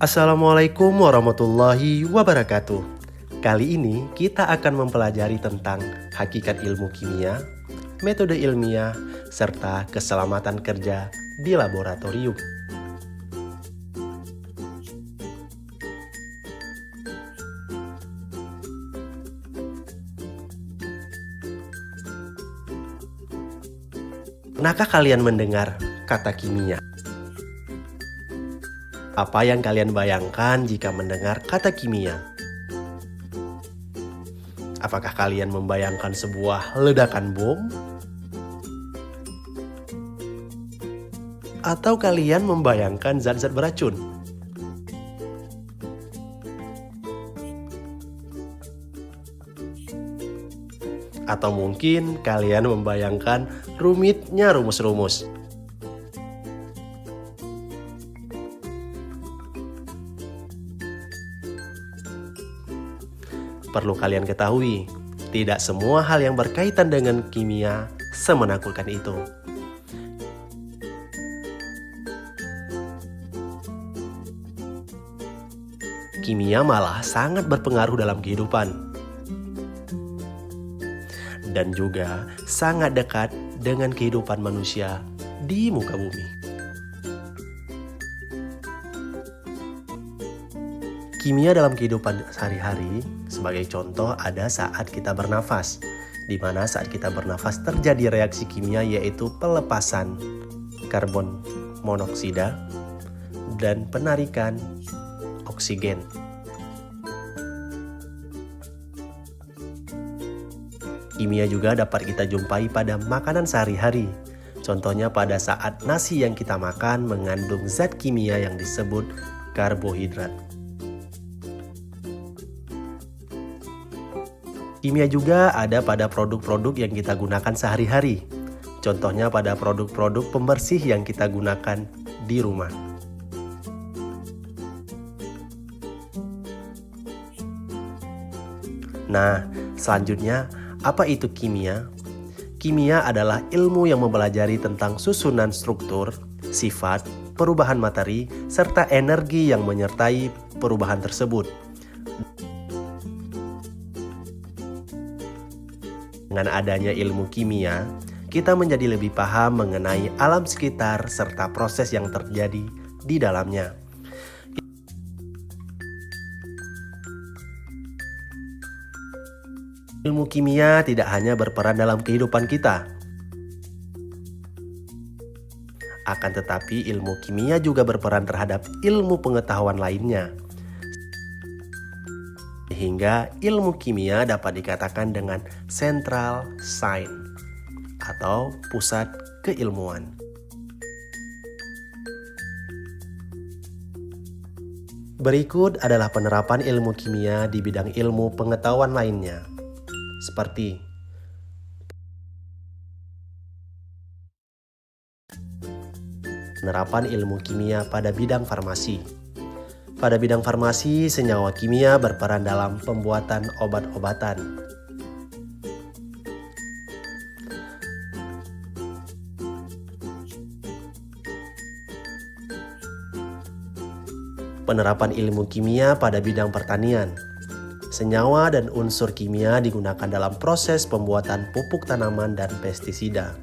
Assalamualaikum warahmatullahi wabarakatuh. Kali ini kita akan mempelajari tentang hakikat ilmu kimia, metode ilmiah, serta keselamatan kerja di laboratorium. Pernahkah kalian mendengar kata kimia? Apa yang kalian bayangkan jika mendengar kata kimia? Apakah kalian membayangkan sebuah ledakan bom? Atau kalian membayangkan zat-zat beracun? Atau mungkin kalian membayangkan rumitnya rumus-rumus? Perlu kalian ketahui, tidak semua hal yang berkaitan dengan kimia semenakutkan itu. Kimia malah sangat berpengaruh dalam kehidupan. Dan juga sangat dekat dengan kehidupan manusia di muka bumi. Kimia dalam kehidupan sehari-hari, sebagai contoh ada saat kita bernafas, di mana saat kita bernafas terjadi reaksi kimia yaitu pelepasan karbon monoksida dan penarikan oksigen. Kimia juga dapat kita jumpai pada makanan sehari-hari. Contohnya pada saat nasi yang kita makan mengandung zat kimia yang disebut karbohidrat. Kimia juga ada pada produk-produk yang kita gunakan sehari-hari. Contohnya pada produk-produk pembersih yang kita gunakan di rumah. Nah, selanjutnya, apa itu kimia? Kimia adalah ilmu yang mempelajari tentang susunan struktur, sifat, perubahan materi, serta energi yang menyertai perubahan tersebut. Dengan adanya ilmu kimia, kita menjadi lebih paham mengenai alam sekitar serta proses yang terjadi di dalamnya. Ilmu kimia tidak hanya berperan dalam kehidupan kita, akan tetapi ilmu kimia juga berperan terhadap ilmu pengetahuan lainnya. Sehingga ilmu kimia dapat dikatakan dengan central science atau pusat keilmuan. Berikut adalah penerapan ilmu kimia di bidang ilmu pengetahuan lainnya. Seperti penerapan ilmu kimia pada bidang farmasi. Pada bidang farmasi, senyawa kimia berperan dalam pembuatan obat-obatan. Penerapan ilmu kimia pada bidang pertanian. Senyawa dan unsur kimia digunakan dalam proses pembuatan pupuk tanaman dan pestisida.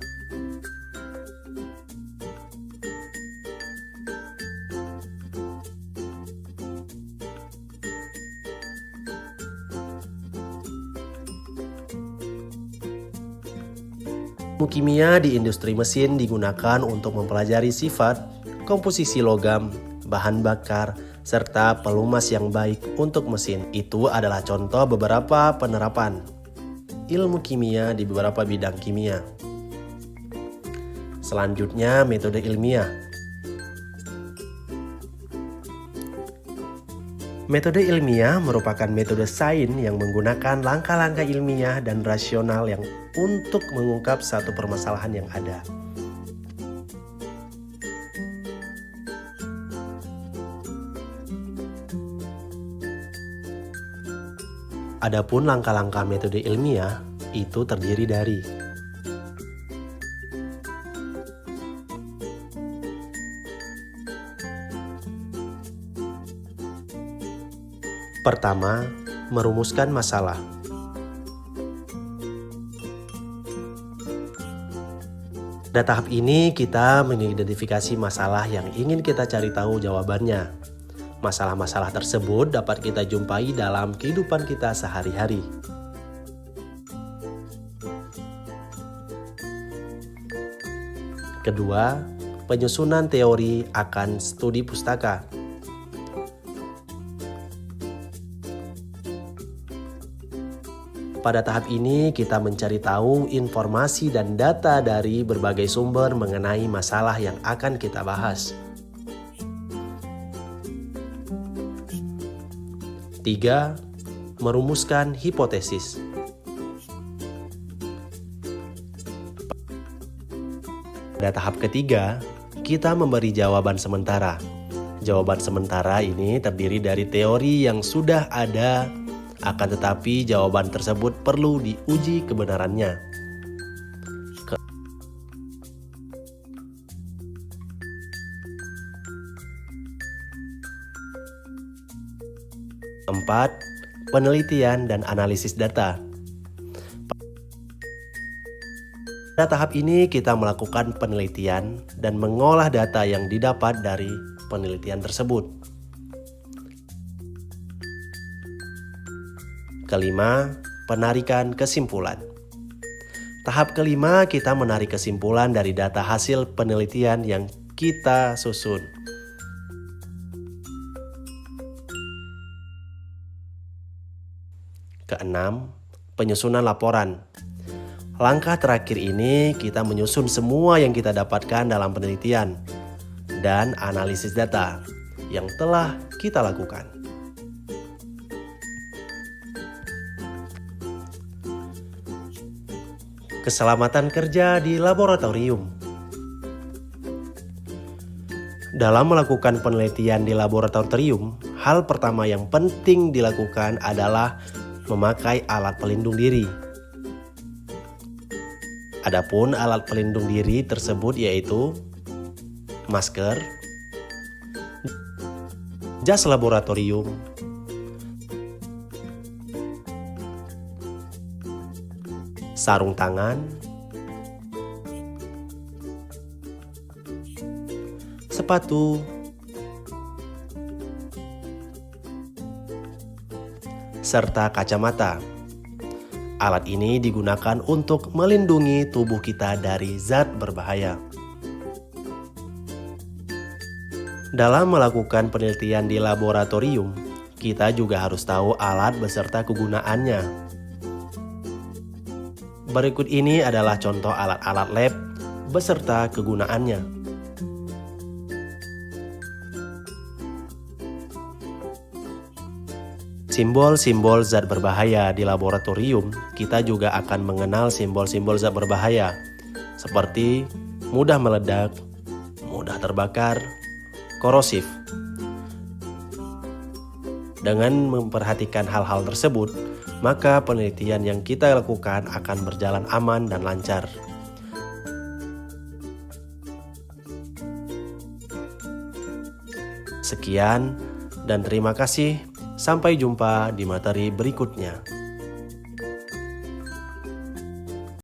Ilmu kimia di industri mesin digunakan untuk mempelajari sifat, komposisi logam, bahan bakar, serta pelumas yang baik untuk mesin. Itu adalah contoh beberapa penerapan ilmu kimia di beberapa bidang kimia. Selanjutnya, metode ilmiah. Metode ilmiah merupakan metode sains yang menggunakan langkah-langkah ilmiah dan rasional yang untuk mengungkap satu permasalahan yang ada. Adapun langkah-langkah metode ilmiah itu terdiri dari Pertama, merumuskan masalah. Pada tahap ini kita mengidentifikasi masalah yang ingin kita cari tahu jawabannya. Masalah-masalah tersebut dapat kita jumpai dalam kehidupan kita sehari-hari. Kedua, penyusunan teori akan studi pustaka. Pada tahap ini kita mencari tahu informasi dan data dari berbagai sumber mengenai masalah yang akan kita bahas. 3. Merumuskan hipotesis. Pada tahap ketiga, kita memberi jawaban sementara. Jawaban sementara ini terdiri dari teori yang sudah ada, akan tetapi jawaban tersebut perlu diuji kebenarannya. Keempat, penelitian dan analisis data. Pada tahap ini kita melakukan penelitian dan mengolah data yang didapat dari penelitian tersebut. Kelima, penarikan kesimpulan. Tahap kelima, kita menarik kesimpulan dari data hasil penelitian yang kita susun. Keenam, penyusunan laporan. Langkah terakhir ini kita menyusun semua yang kita dapatkan dalam penelitian dan analisis data yang telah kita lakukan. Keselamatan kerja di laboratorium. Dalam melakukan penelitian di laboratorium, hal pertama yang penting dilakukan adalah memakai alat pelindung diri. Adapun alat pelindung diri tersebut yaitu masker, jas laboratorium, sarung tangan, sepatu, serta kacamata. Alat ini digunakan untuk melindungi tubuh kita dari zat berbahaya. Dalam melakukan penelitian di laboratorium, kita juga harus tahu alat beserta kegunaannya. Berikut ini adalah contoh alat-alat lab beserta kegunaannya. Simbol-simbol zat berbahaya di laboratorium, kita juga akan mengenal simbol-simbol zat berbahaya seperti mudah meledak, mudah terbakar, korosif. Dengan memperhatikan hal-hal tersebut, maka penelitian yang kita lakukan akan berjalan aman dan lancar. Sekian dan terima kasih. Sampai jumpa di materi berikutnya.